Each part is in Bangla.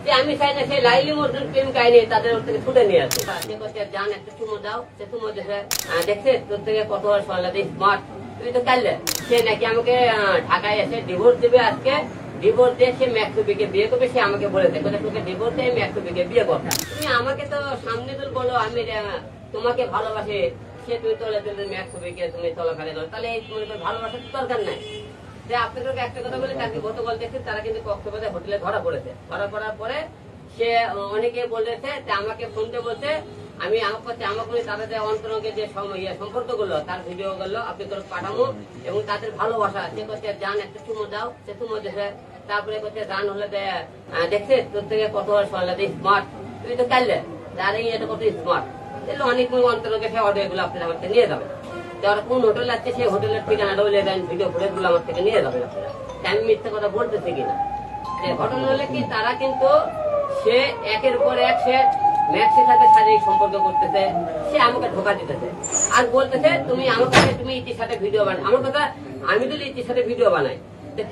যে আমি চাই না সেই লাইলি মজনুর প্রেম কাহিনী তাদের ওর থেকে ছুটে নিয়ে আসে। সে করছে জান একটা চুমো দাও, সে চুমো দেখে দেখছে তোর থেকে কত স্মার্ট, তুমি তো কাললে সে নাকি আমাকে ঢাকায় এসে ডিভোর্স দেবে। আজকে ডিভোর্স দিয়ে সে ম্যাক্সুবিকে বিয়ে করবে। সে আমাকে বলেছে তোকে ডিভোর্স দিয়ে ম্যাক্সুবিকে বিয়ে কর। তুমি আমাকে তো সামনে তো বলো আমি তোমাকে ভালোবাসি, সে তুমি তোলে তুলে ম্যাক্সুবিকে তুমি চলাফেরা করো, তাহলে এই ভালোবাসার দরকার নাই। যে আপনাদেরকে একটা কথা বলে তাকে গতকাল দেখছি তারা কিন্তু কক্সবাজার হোটেলে ধরা পড়েছে। ধরা পড়ার পরে সে অনেকে বলেছে আমাকে ফোন দিয়ে বলছে আমি আমাকে তাদের অন্তরঙ্গে যে সম্পর্ক করলো তার ভিডিও করলো আপনি তোর পাঠাবো এবং তাদের ভালোবাসা সে করছে জান একটা চুমো দাও, সে চুমো দেখে তারপরে করছে জান হলে দেখছে তোর থেকে কত স্মার্ট, তুমি তো কাললে তার এটা কত স্মার্ট। তাহলে অনেক অন্তরঙ্গে সে অর্ডার গুলো আপনার আমার থেকে নিয়ে যাবে। যারা কোন হোটেল আছে সেই হোটেলের ঠিকানাটা বলে দেন, ভিডিও ফুটেজ গুলো আমার থেকে নিয়ে যাবেন আপনারা। আমি মিথ্যা কথা বলতেছি কিনা। ঘটনা হলে কি তারা কিন্তু সে একের পর এক সে ম্যাক্সের সাথে শারীরিক সম্পর্ক করতেছে, সে আমাকে ধোকা দিতেছে আর বলতেছে তুমি আমাকে তুমি ইতির সাথে ভিডিও বানাও। আমার কথা আমি যদি ইতির সাথে ভিডিও বানাই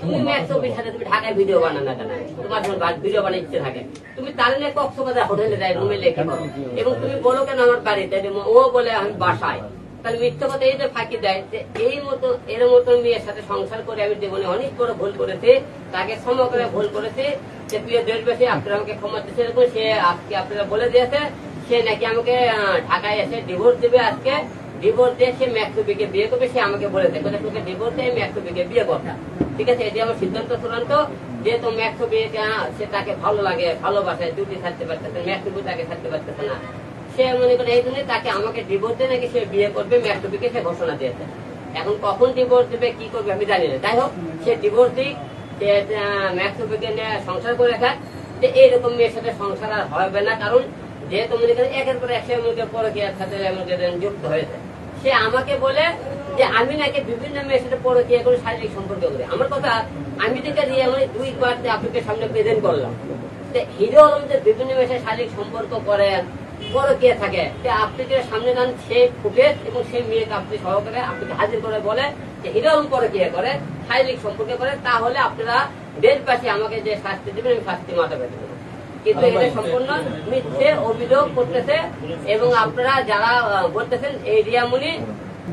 তুমি ম্যাক্সের সাথে তুমি ঢাকায় ভিডিও বানাও না কেন, তোমার ভিডিও বানাই ইচ্ছে থাকে তুমি তার নিয়ে কক্সবাজার হোটেলে যাই রুমে লেখে করো এবং তুমি বলো কেন আমার বাড়িতে, ও বলে আমি বাসায়। তাহলে মিথ্যা কথা এই যে ফাঁকি দেয় যে এর মতো মেয়ের সাথে সংসার করে আমি জীবনে অনেক বড় ভুল করেছি, তাকে ক্ষমা করে ভুল করেছি। যে প্রিয় দেশবাসী আপনারা আমাকে ক্ষমা দিচ্ছে, সে আজকে আপনারা বলে দিয়েছে সে নাকি আমাকে ঢাকায় এসে ডিভোর্স দেবে। আজকে ডিভোর্স দিয়ে সে ম্যাক্সুবিকে বিয়ে করবে। সে আমাকে বলেছে তোকে ডিভোর্স দিয়ে ম্যাক্সুবিকে বিয়ে করবে। ঠিক আছে, এটি আমার সিদ্ধান্ত চূড়ান্ত। যেহেতু ম্যাক্সুবিকে সে তাকে ভালো লাগে, ভালোবাসে, ডিউটি ছাড়তে পারতেছে, ম্যাক্সুবি তাকে ছাড়তে পারতেছে না। সে মনে করে এই জন্য তাকে আমাকে ডিভোর্স দিয়ে নাকি সে বিয়ে করবে ম্যাক্সুবিকে সে ঘোষণা দিয়েছে। এখন কখন ডিভোর্স দেবে কি করবে আমি জানি না। যাই হোক সে ডিভোর্স দিক, ম্যাক্সুবিকে নিয়ে সংসার করে থাক। যে এইরকম মেয়ের সাথে সংসার আর হবে না, কারণ যেহেতু মনে করেন একের পর এক সে মনে পরকীয়ার সাথে যুক্ত হয়েছে। সে আমাকে বলে যে আমি নাকি বিভিন্ন মেয়ের সাথে পরকীয়া করে শারীরিক সম্পর্ক করি। আমার কথা আমি থেকে দিয়ে আমি 2 বার আপনাদের সামনে প্রেজেন্ট করলাম। হিরো আলম যে বিভিন্ন মেয়ের সাথে শারীরিক সম্পর্ক করেন পরকীয়া থাকে, আপনি যে সামনে যান সেই ফুটেজ এবং সেই মেয়েকে আপনি সহকারে আপনাকে হাজির করে বলে যে হিরো আলম পরকীয়া করে, শারীরিক সম্পর্ক করে, তাহলে আপনারা দেশবাসী আমাকে যে শাস্তি দেবেন আমি শাস্তি মাথা পেতে দেবো। কিন্তু এটা সম্পূর্ণ মিথ্যে অভিযোগ করতেছে এবং আপনারা যারা বলতেছেন এই রিয়ামণি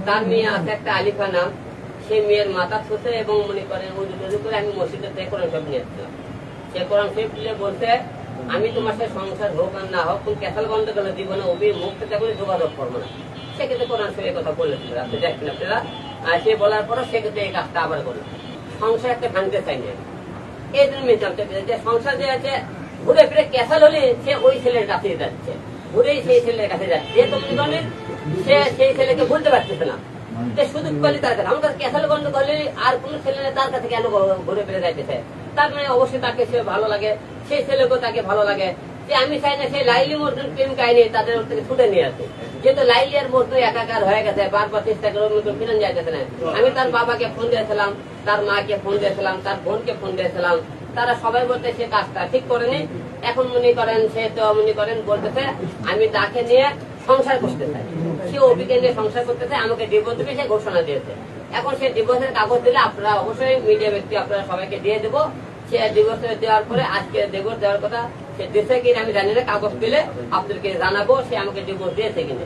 তার মেয়ে আছে একটা আলিফা নাম, সেই মেয়ের মাথা ছুঁতে এবং মনে করেন উজু করে আমি মসজিদের থেকে কোরআন শরীফ নিয়ে এসেছিলাম। সে কোরআন শরীফ নিয়ে বলছে আমি তোমার সাথে সংসার হোক আর না হোক কোন ক্যাসাল বন্ধ করলে জীবনে মুখ থেকে যোগাযোগ করবো না। সেক্ষেত্রে কোরআন শরীফের কথা বলেছিল আপনি দেখছেন আপনারা। আর সে বলার পরও সেক্ষেত্রে এই কাজটা আবার করলো। সংসার একটা ভাঙতে চাইনি এই জন্য জানতে পেরে যে সংসার যে আছে ঘুরে ফিরে ক্যাসাল হলে সে ওই ছেলের কাছে যাচ্ছে, ঘুরেই সেই ছেলের কাছে যাচ্ছে। যে তুমি জানেন সে সেই ছেলেকে ভুলতে পারতেছে না, সুযোগ পেলে তার কাছে আমার ক্যাসাল বন্ধ করলে আর কোন ছেলে তার কাছে কেন ঘুরে ফিরে যাইতেছে। তার মানে অবশ্যই তাকে সে ভালো লাগে, সেই ছেলেকেও তাকে ভালো লাগে। যে আমি চাই না সেই লাইলি মজনুর প্রেম কাহিনী তাদের ওর থেকে ছুটে নিয়ে আসে। যেহেতু লাইলি আর মজনু একাকার হয়ে গেছে, বারবার চেষ্টা করে ফিরে যাইতেছে না। আমি তার বাবাকে ফোন দিয়েছিলাম, তার মাকে ফোন দিয়েছিলাম, তার বোনকে ফোন দিয়েছিলাম, তারা সবাই বলতে সে কাজটা ঠিক করেনি। এখন মনে করেন সে তো মনে করেন বলতেছে আমি তাকে নিয়ে সংসার করতে চাই, সে অভিকে নিয়ে সংসার করতে চাই, আমাকে ডিভোর্স দেবে সে ঘোষণা দিয়েছে। এখন সে ডিভোর্সের কাগজ দিলে আপনারা অবশ্যই মিডিয়া ব্যক্তি আপনারা সবাইকে দিয়ে দেবো। সে ডিভোর্স দেওয়ার পরে আজকে ডিভোর্স দেওয়ার কথা সে দিয়েছে কিনা আমি জানি না, কাগজ পেলে আপনাদেরকে জানাবো সে আমাকে ডিভোর্স দিয়েছে কিনা।